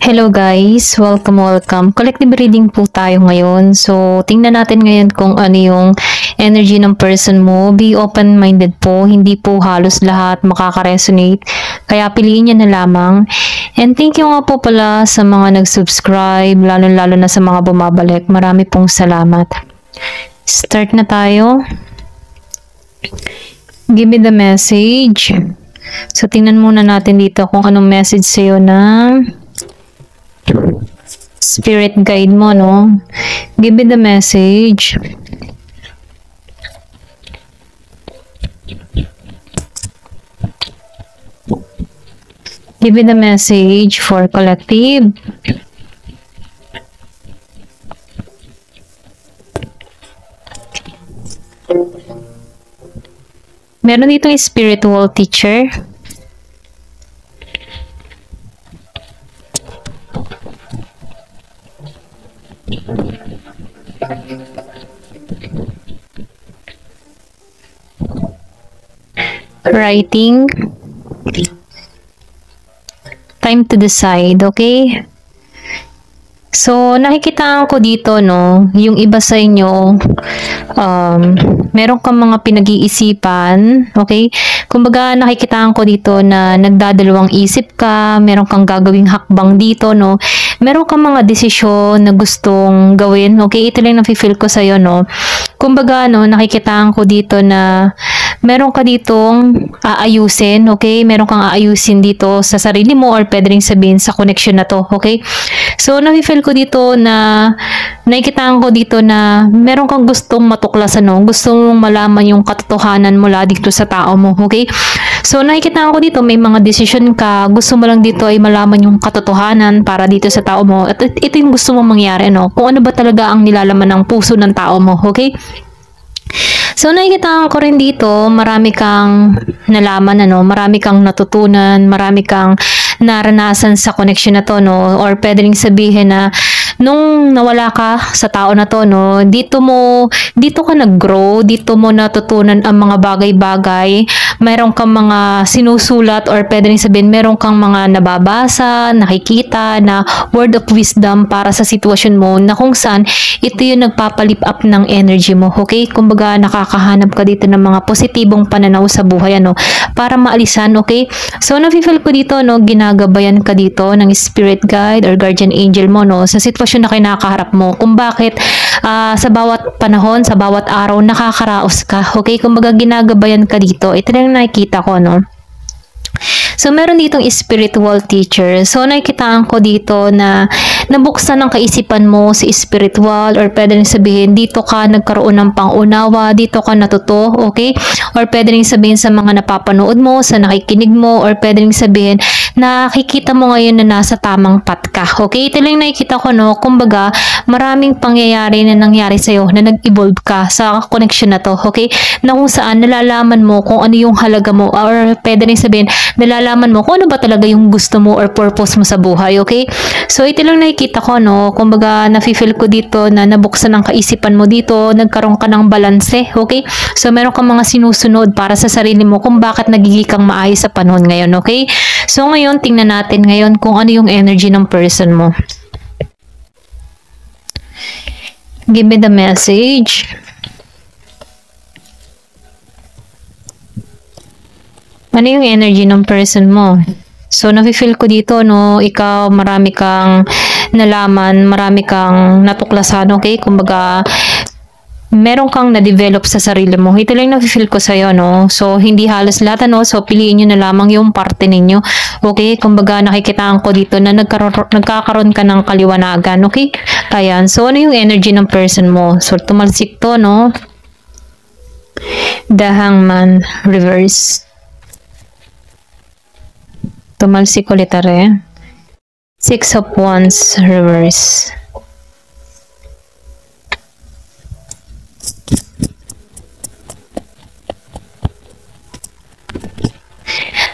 Hello guys, welcome. Collective reading po tayo ngayon. So, tingnan natin ngayon kung ano yung energy ng person mo. Be open-minded po, hindi po halos lahat makaka-resonate. Kaya piliin niya na lamang. And thank you nga po pala sa mga nag-subscribe, lalo-lalo na sa mga bumabalik. Marami pong salamat. Start na tayo. Give me the message. So, tingnan muna natin dito kung anong message sa'yo ng spirit guide mo, no? Give me the message. Give me the message for collective. Meron dito yung spiritual teacher. Writing. Time to decide, okay? So, nakikitaan ko dito, no, yung iba sa inyo, meron kang mga pinag-iisipan, okay? Kumbaga, nakikitaan ko dito na nagdadalawang isip ka, meron kang gagawing hakbang dito, no? Meron kang mga desisyon na gustong gawin, okay? Ito lang nafe-feel ko sa'yo, no? Kumbaga, no, nakikitaan ko dito na meron ka ditong aayusin, okay? Meron kang aayusin dito sa sarili mo or pwede rin sabihin sa connection na to, okay? So, nafe-feel ko dito na nakikitaan ko dito na meron kang gustong matuklasan, no? Gusto mong malaman yung katotohanan mula dito sa tao mo, okay? So, nakikitaan ko dito may mga decision ka, gusto mo lang dito ay malaman yung katotohanan para dito sa tao mo. At ito yung gusto mong mangyari, no? Kung ano ba talaga ang nilalaman ng puso ng tao mo, okay? So, nakikita ko rin dito, marami kang nalaman, ano, marami kang natutunan, marami kang naranasan sa connection na to, no? Or pwede rin sabihin na nung nawala ka sa tao na to, no, dito ka nag-grow, dito mo natutunan ang mga bagay-bagay, meron kang mga sinusulat or pwede rin sabihin, meron kang mga nababasa, nakikita na word of wisdom para sa sitwasyon mo na kung saan ito yung nagpapalip up ng energy mo, okay? Kumbaga, nakakahanap ka dito ng mga positibong pananaw sa buhay, ano, para maalisan, okay? So, nafe-feel ko dito, no, ginagabayan ka dito ng spirit guide or guardian angel mo, no, sa sitwasyon na kinakaharap mo, kung bakit sa bawat panahon, sa bawat araw, nakakaraos ka, okay? Kumbaga, ginagabayan ka dito. Ito lang nakikita ko, no? So, meron ditong spiritual teacher. So, nakikitaan ko dito na nabuksan ng kaisipan mo si spiritual or pwede rin sabihin, dito ka nagkaroon ng pangunawa, dito ka natuto, okay? Or pwede rin sabihin sa mga napapanood mo, sa nakikinig mo, or pwede rin sabihin, nakikita mo ngayon na nasa tamang path ka, okay? Ito lang nakikita ko, no? Kumbaga, maraming pangyayari na nangyari sa'yo na nag-evolve ka sa connection na to, okay? Na kung saan nalalaman mo kung ano yung halaga mo or pwede rin sabihin, nalalaman mo kung ano ba talaga yung gusto mo or purpose mo sa buhay, okay? So, ito lang nakikita ko, no? Kumbaga, nafe-feel ko dito na nabuksan ang kaisipan mo dito, nagkaroon ka ng balanse, okay? So, meron kang mga sinusunod para sa sarili mo kung bakit nagiging kang maayos sa panahon ngayon, okay? So, ngayon, tingnan natin ngayon kung ano yung energy ng person mo. Give me the message. Ano yung energy ng person mo? So, nafe-feel ko dito, no, ikaw, marami kang nalaman, marami kang natuklasan, okay? Kumbaga, meron kang na-develop sa sarili mo. Ito lang nafe-feel ko sa'yo, no? So, hindi halos lahat, no? So, piliin nyo na lamang yung parte ninyo. Okay? Kumbaga, nakikitaan ko dito na nagkakaroon ka ng kaliwanagan, okay? Ayan. So, ano yung energy ng person mo? So, tumalsik to, no? The Hangman Reverse. Tumalsik ulit are. Six of Wands Reverse.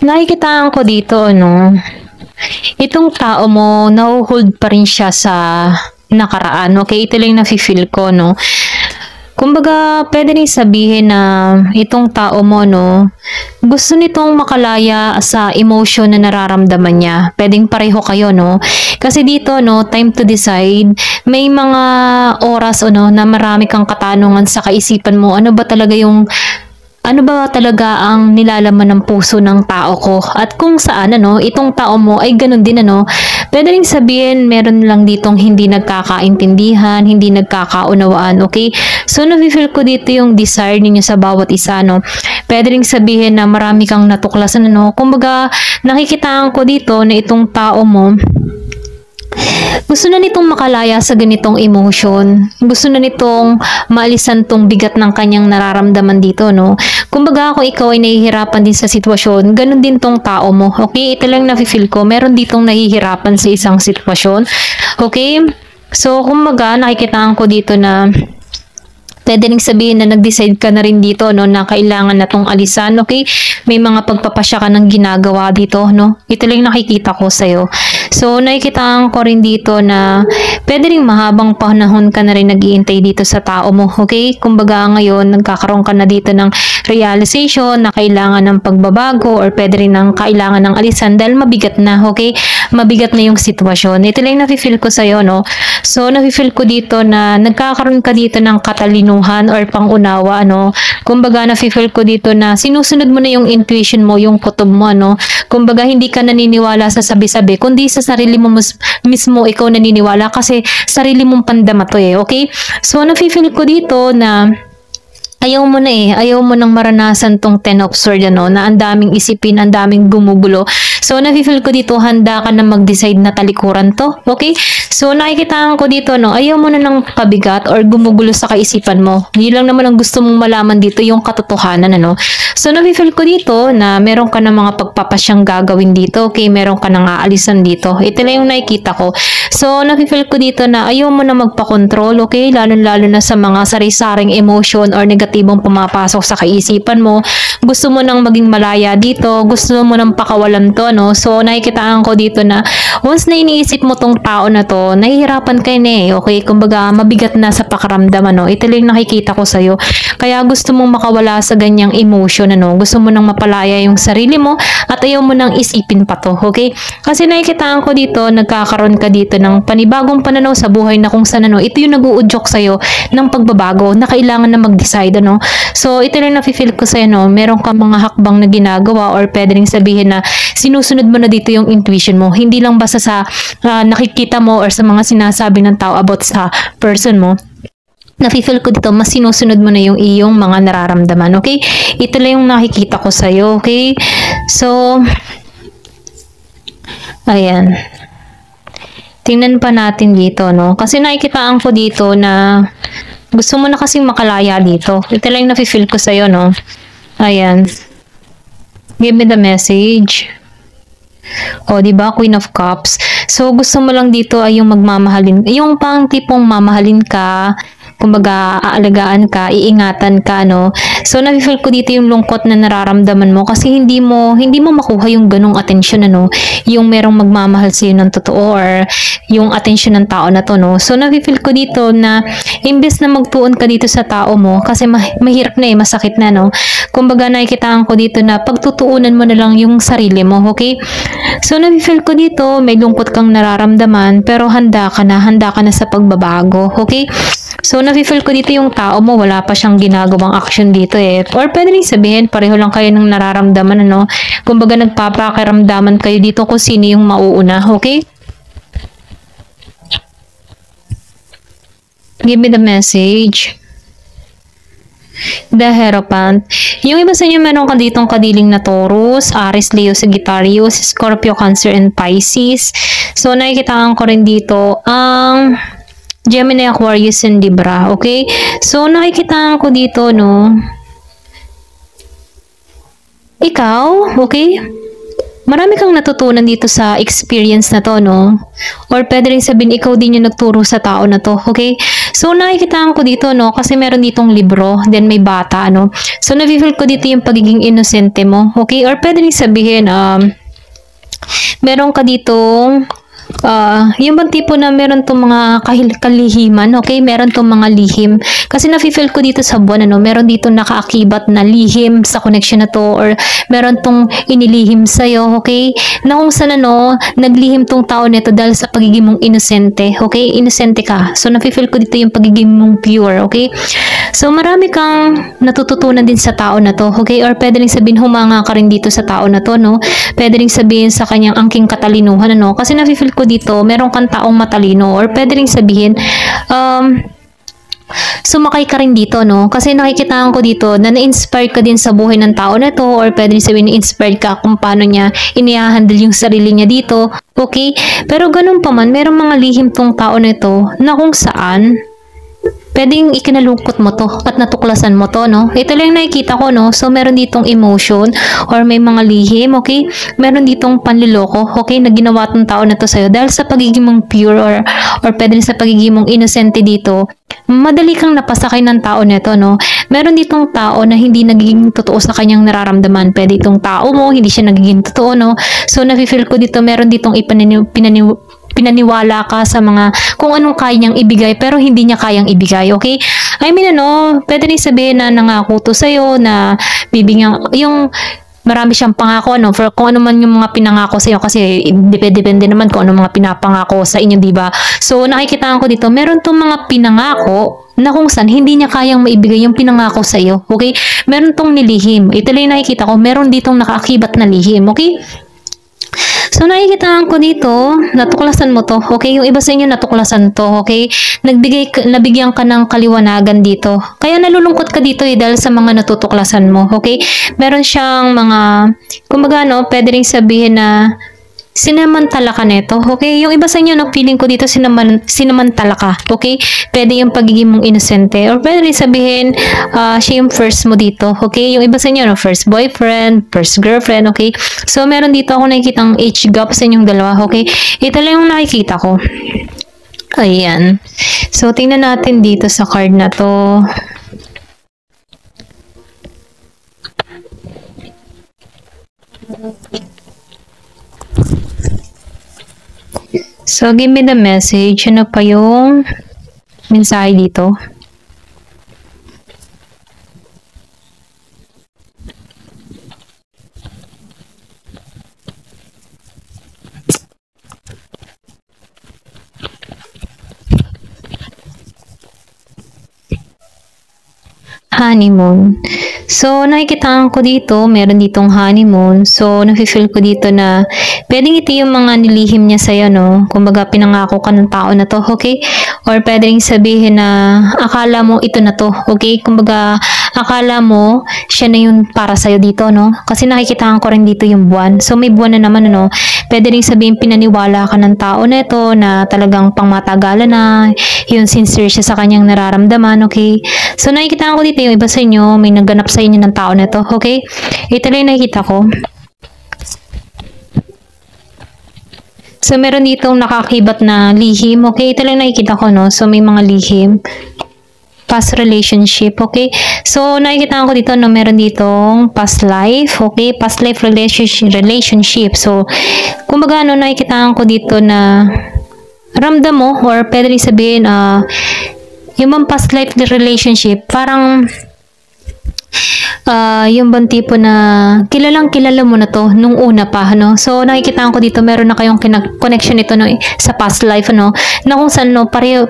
Nakikitaan ko dito, no? Itong tao mo, nahuhold pa rin siya sa nakaraan. Okay, ito lang nafe-feel ko, no? Kumbaga, pwede rin sabihin na itong tao mo, no, gusto nitong makalaya sa emotion na nararamdaman niya. Pwedeng pareho kayo, no? Kasi dito, no, time to decide, may mga oras, no, na marami kang katanungan sa kaisipan mo. Ano ba talaga ang nilalaman ng puso ng tao ko? At kung saan, itong tao mo ay ganun din, pwede rin sabihin, meron lang ditong hindi nagkakaintindihan, hindi nagkakaunawaan, okay? So, nafe-feel ko dito yung desire ninyo sa bawat isa, Pwede rin sabihin na marami kang natuklasan, Kumbaga, nakikitaan ko dito na itong tao mo, gusto na nitong makalaya sa ganitong emotion. Gusto na nitong maalisan tong bigat ng kanyang nararamdaman dito, no? Kumbaga, kung ikaw ay nahihirapan din sa sitwasyon, ganun din tong tao mo. Okay? Ito lang nafe-feel ko. Meron ditong nahihirapan sa isang sitwasyon. Okay? So, kumbaga, nakikitaan ko dito na pwede rin sabihin na nag-decide ka na rin dito, na kailangan na tong alisan, okay? May mga pagpapasya ka ng ginagawa dito, Ito lang nakikita ko sa'yo. So, nakikitaan ko rin dito na pwede rin mahabang panahon ka na rin nag-iintay dito sa tao mo, okay? Kumbaga ngayon, nagkakaroon ka na dito ng realization na kailangan ng pagbabago or pwede rin ng kailangan ng alisan dahil mabigat na, okay? Mabigat na yung sitwasyon. Ito lang nafe-feel ko sa'yo, So, nafe-feel ko dito na nagkakaroon ka dito ng katalinuhan or pangunawa, Kumbaga, nafe-feel ko dito na sinusunod mo na yung intuition mo, yung kutob mo, Kumbaga, hindi ka naniniwala sa sabi-sabi, kundi sa sarili mo mismo ikaw naniniwala kasi sarili mong pandama to okay? So, nafe-feel ko dito na ayaw mo nang maranasan tong 10 of Swords, na ang daming isipin, ang daming gumugulo. So, nafe-feel ko dito, handa ka na mag-decide na talikuran to, okay? So, nakikitaan ko dito, ayaw mo na ng pabigat or gumugulo sa kaisipan mo. Yun lang naman ang gusto mong malaman dito, yung katotohanan, So, nafe-feel ko dito na meron ka na mga pagpapasyang gagawin dito, okay? Meron ka nang aalisan dito. Ito lang yung nakikita ko. So, nafe-feel ko dito na ayaw mo na magpa-control, okay? Lalo-lalo na sa mga sari-saring emotion or negatibong pumapasok sa kaisipan mo. Gusto mo nang maging malaya dito. Gusto mo nang pakawalan to, So, nakikitaan ko dito na once na iniisip mo tong tao na to, nahihirapan ka na okay? Kumbaga, mabigat na sa pakiramdam, Ito lang yung nakikita ko sa'yo. Kaya gusto mong makawala sa ganyang emotion, Gusto mo nang mapalaya yung sarili mo at ayaw mo nang isipin pa to, okay? Kasi nakikitaan ko dito, nagkakaroon ka dito ng panibagong pananaw sa buhay na kung saan, ito yung nag-uudyok sa'yo ng pagbabago na kailangan na mag-decide, So, ito lang nafe-feel ko sa'yo, meron kang mga hakbang na ginagawa or pwede rin sabihin na sinusunod mo na dito yung intuition mo. Hindi lang basta sa nakikita mo or sa mga sinasabi ng tao about sa person mo. Nafe-feel ko dito, mas sinusunod mo na yung iyong mga nararamdaman, okay? Ito lang yung nakikita ko sa'yo, okay? So, ayan. Tingnan pa natin dito, Kasi nakikitaan ko dito na gusto mo na kasing makalaya dito. Ito lang yung nafe-feel ko sa'yo, Ayan. Give me the message. O, diba? Queen of Cups. So, gusto mo lang dito ay yung magmamahalin. Yung pang tipong mamahalin ka, kumbaga, aalagaan ka, iingatan ka, So, nafe-feel ko dito yung lungkot na nararamdaman mo kasi hindi mo makuha yung ganong atensyon, yung merong magmamahal sa'yo ng totoo or yung atensyon ng tao na to, So, nafe-feel ko dito na imbes na magtuon ka dito sa tao mo kasi mahirap na masakit na, Kumbaga, nakikitaan ko dito na pagtutuunan mo na lang yung sarili mo, okay? So, nafe-feel ko dito, may lungkot kang nararamdaman pero handa ka na sa pagbabago, okay? So, nafe-feel ko dito yung tao mo, wala pa siyang ginagawang action dito Or pwede rin sabihin, pareho lang kayo ng nararamdaman, Kumbaga, nagpapakiramdaman kayo dito kung sino yung mauuna, okay? Give me the message. The Hierophant. Yung iba sa inyo, meron ka ditong kadiling na Taurus, Aries, Leo, Sagittarius, Scorpio, Cancer, and Pisces. So, nakikitaan ko rin dito ang Gemini, Aquarius, and Libra. Okay? So, nakikitaan ko dito, ikaw, okay? Marami kang natutunan dito sa experience na to, Or pwede rin sabihin, ikaw din yung nagturo sa tao na to, okay? So, nakikitaan ko dito, kasi meron ditong libro, then may bata, So, nafe-feel ko dito yung pagiging inosente mo, okay? Or pwede rin sabihin, meron ka ditong yung bang tipo na meron tong mga kalihiman, okay? Meron tong mga lihim. Kasi nafe-feel ko dito sa buwan, ano, meron dito nakaakibat na lihim sa connection na to, or meron tong inilihim sa'yo, okay? Na kung saan, ano, naglihim tong tao nito dahil sa pagiging mong inosente, okay? Inosente ka. So, nafe-feel ko dito yung pagiging mong pure, okay? So, marami kang natututunan din sa tao na to, okay? Or pwede rin sabihin, humanga ka rin dito sa tao na to, no? Pwede rin sabihin sa kanyang angking katalinuhan, ano? Kasi nafe-feel ko dito, meron kang taong matalino, or pwede rin sabihin, sumakay ka rin dito, no? Kasi nakikitaan ko dito na na-inspire ka din sa buhay ng tao na to, or pwede rin sabihin na-inspired ka kung paano niya inihahandle yung sarili niya dito, okay? Pero ganun pa man, merong mga lihim tong tao na to na kung saan pwedeng ikinalungkot mo to at natuklasan mo to, no? Ito lang nakikita ko, no? So, meron ditong emotion or may mga lihim, okay? Meron ditong panliloko, okay? Na ginawa tong tao na to sa'yo dahil sa pagiging mong pure, or pwede rin sa pagiging mong innocent dito. Madali kang napasakay ng tao nito, no? Meron ditong tao na hindi nagiging totoo sa kanyang nararamdaman. Pwede itong tao mo, hindi siya nagiging totoo, no? So, nafe-feel ko dito, meron ditong pinaniwala ka sa mga kung anong kaya niyang ibigay pero hindi niya kayang ibigay, okay? I mean, ano, pwede rin sabihin na nangako to sa'yo na bibigyan, yung marami siyang pangako, no, for kung ano man yung mga pinangako sa'yo, kasi depende naman kung ano mga pinapangako sa inyo, diba? So, nakikitaan ko dito, meron tong mga pinangako na kung saan hindi niya kayang maibigay yung pinangako sa'yo, okay? Meron tong nilihim. Ito lang nakikita ko, meron ditong nakaakibat na lihim, okay? So, nakikitaan ko dito, natuklasan mo to, okay? Yung iba sa inyo natuklasan to, okay? Nabigyan ka ng kaliwanagan dito. Kaya nalulungkot ka dito dahil sa mga natutuklasan mo, okay? Meron siyang mga, kumbaga, no, pwede rin sabihin na sinamantala ka neto, okay? Yung iba sa inyo, no, feeling ko dito sinamantala ka, okay? Pwede yung pagiging mong inosente, or pwede rin sabihin, siya yung first mo dito, okay? Yung iba sa inyo, no, first boyfriend, first girlfriend, okay? So, meron dito ako nakikitang age gap sa inyong dalawa, okay? Ito lang yung nakikita ko. Ayan. So, tingnan natin dito sa card na to. So, give me the message. Ano pa yung mensahe dito? Honeymoon. So, nakikitaan ko dito, meron ditong honeymoon. So, nafe-feel ko dito na pwedeng ito yung mga nilihim niya sa'yo, no? Kumbaga, pinangako ka ng tao na to, okay? Or pwedeng sabihin na akala mo ito na to, okay? Kumbaga, akala mo siya na yung para sa'yo dito, no? Kasi nakikitaan ko rin dito yung buwan. So, may buwan na naman, no? Pwede rin sabihin pinaniwala ka ng tao na ito na talagang pangmatagalan na, yung sincere siya sa kanyang nararamdaman, okay? So, nakikitaan ko dito yung iba sa inyo, may nagganap sa inyo ng tao na ito, okay? Ito lang yung nakikita ko. So, meron ditong nakakibat na lihim, okay? Ito lang nakikita ko, no? So, may mga lihim. Past relationship, okay? So, nakikita ko dito, no? Meron ditong past life, okay? Past life relationship. So, kumbaga, no? Nakikita ko dito na ramdam mo, or pwede rin sabihin, yung mga past life relationship, parang yung bang tipo na kilalang kilala mo na to nung una pa, no? So, nakikita ko dito, meron na kayong connection nito, no, sa past life, no? Na kung saan, no, pareho,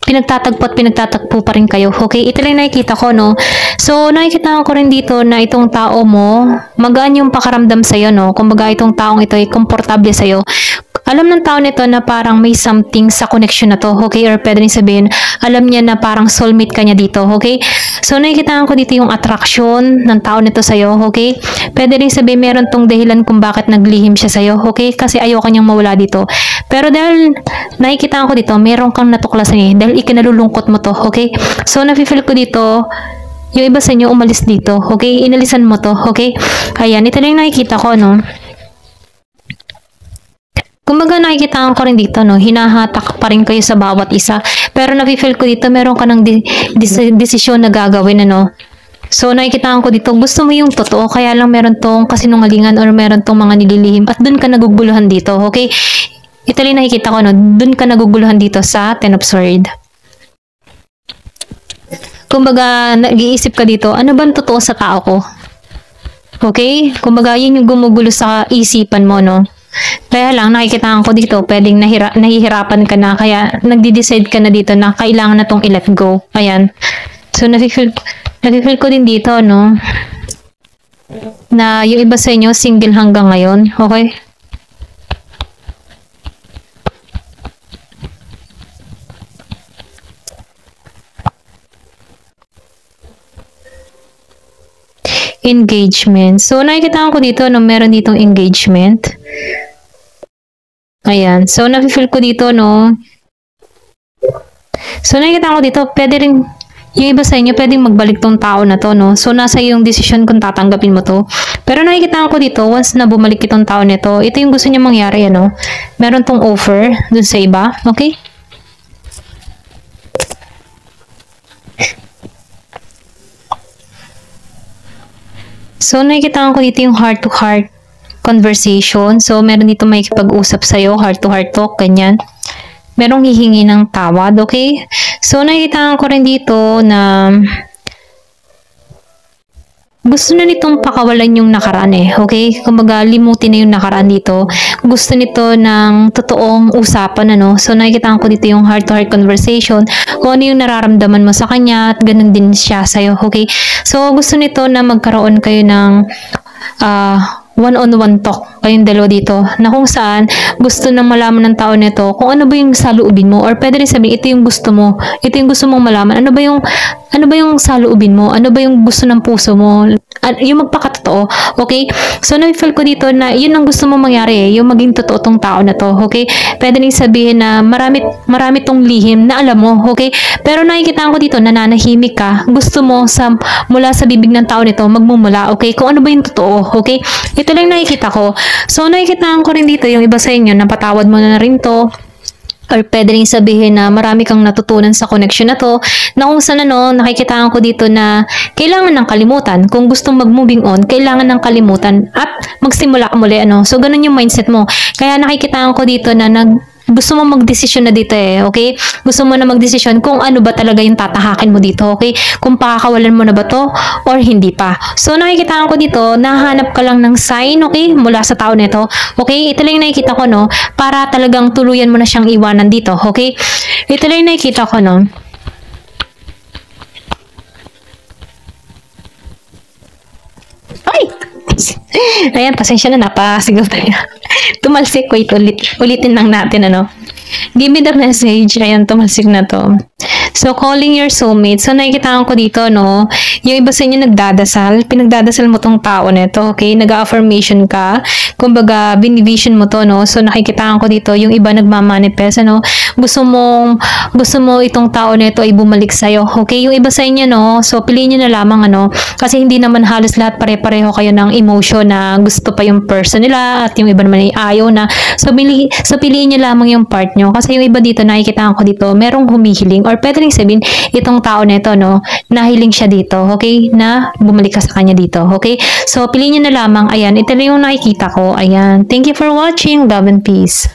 pinagtatagpo pa rin kayo, okay? Ito lang nakikita ko, no? So, nakikita ko rin dito na itong tao mo, magaan yung pakaramdam sa'yo, no? Kumbaga, itong taong ito ay komportable sa'yo. Alam ng tao nito na parang may something sa connection na to, okay? Or pwede rin sabihin, alam niya na parang soulmate ka niya dito, okay? So, nakikita ko dito yung attraction ng tao nito sa'yo, okay? Pwede rin sabihin, meron tong dahilan kung bakit naglihim siya sa'yo, okay? Kasi ayaw kanyang mawala dito. Pero dahil nakikita ko dito, meron kang natuklasan eh, dahil ikinalulungkot mo to, okay? So, nafe-feel ko dito, yung iba sa inyo umalis dito, okay? Inalisan mo to, okay? Ayan, ito lang yung nakikita ko, no? Kumbaga nakikita ko rin dito, no, hinahatak pa rin kayo sa bawat isa. Pero nafe-feel ko dito, meron ka ng desisyon na gagawin, ano. So, nakikita ko dito, gusto mo yung totoo, kaya lang meron tong kasinungalingan or meron tong mga nililihim at dun ka naguguluhan dito, okay? Ito lang nakikita ko, no? Dun ka naguguluhan dito sa Ten of Swords. Kumbaga, nag-iisip ka dito, ano bang totoo sa tao ko? Okay? Kumbaga, yun yung gumugulo sa isipan mo, no? Kaya lang, nakikita ko dito, pwedeng nahihirapan ka na, kaya nagdi-decide ka na dito na kailangan na tong i-let go. Ayan. So, nafe-feel ko din dito, no? Na yung iba sa inyo, single hanggang ngayon. Okay? Engagement. So, nakikita ko dito, no, meron ditong engagement. Ayan. So, nafe-feel ko dito, no. So, nakikita ko dito, pwede rin, yung iba sa inyo, pwedeng magbalik tong tao na to, no. So, nasa yung decision kung tatanggapin mo to. Pero nakikita ko dito, once na bumalik itong tao nito, ito yung gusto niya mangyari, ano. Meron tong offer dun sa iba. Okay? So, nakikita ko dito yung heart-to-heart conversation. So, meron dito may kipag-usap sa'yo, heart-to-heart talk, ganyan. Merong hihingi ng tawad, okay? So, nakikita ko rin dito na gusto na nitong pakawalan yung nakaraan eh, okay? Kumbaga, limutin na yung nakaraan dito. Gusto nito ng totoong usapan, ano? So, nakikita ko dito yung heart-to-heart conversation. Kung ano yung nararamdaman mo sa kanya at ganun din siya sa'yo, okay? So, gusto nito na magkaroon kayo ng one-on-one talk kayong dalawa dito na kung saan gusto na malaman ng tao nito kung ano ba yung saloobin mo, or pwede rin sabihin ito yung gusto mo, ito yung gusto mong malaman, ano ba yung saloobin mo, ano ba yung gusto ng puso mo, yung magpakatotoo, okay? So, na-feel ko dito na yun ang gusto mong mangyari, yung maging totoo tong tao na to, okay? Pwede rin sabihin na marami tong lihim na alam mo, okay? Pero nakikita ko dito, nananahimik ka, gusto mo mula sa bibig ng tao nito magmumula, okay? Kung ano ba yung totoo, okay? Ito lang nakikita ko. So, nakikita ko rin dito yung iba sa inyo, napatawad mo na rin to. Or pwede rin sabihin na marami kang natutunan sa connection na to, na kung saan nakikita ko dito na kailangan ng kalimutan. Kung gustong mag-moving on, kailangan ng kalimutan at magsimula ka muli, So, ganun yung mindset mo. Kaya nakikita ko dito na gusto mo magdesisyon na dito eh, okay? Gusto mo na magdesisyon kung ano ba talaga yung tatahakin mo dito, okay? Kung pakakawalan mo na ba to or hindi pa. So, nakikita ko dito, nahanap ka lang ng sign, okay? Mula sa tao nito, okay? Ito lang yung nakikita ko, no? Para talagang tuluyan mo na siyang iwanan dito, okay? Ito lang yung nakikita ko, no? Ay! Ayan, pasensya na, napasigaw tayo. Tumalsik, wait, ulitin lang natin, Give me the message. Ayan, tumalsik na to. So, calling your soulmate. So, nakikita ko dito, no? Yung iba sa inyo nagdadasal. Pinagdadasal mo tong tao nito, okay? Nag-affirmation ka. Kumbaga, binivision mo to, no? So, nakikita ko dito, yung iba nagmamanifest, Gusto mo itong tao nito ay bumalik sa'yo, okay? Yung iba sa inyo, no? So, piliin nyo na lamang, Kasi hindi naman halos lahat pare-pareho kayo ng emotion na gusto pa yung person nila at yung iba naman ay ayaw na. So, piliin nyo lamang yung part nyo. Kasi yung iba dito, nakikita ko dito, merong humihiling or pwede rin sabihin, itong tao na ito, nahiling siya dito, okay? Na bumalik ka sa kanya dito, okay? So, piliin nyo na lamang. Ayan, ito lang yung nakikita ko. Ayan. Thank you for watching. Love and peace.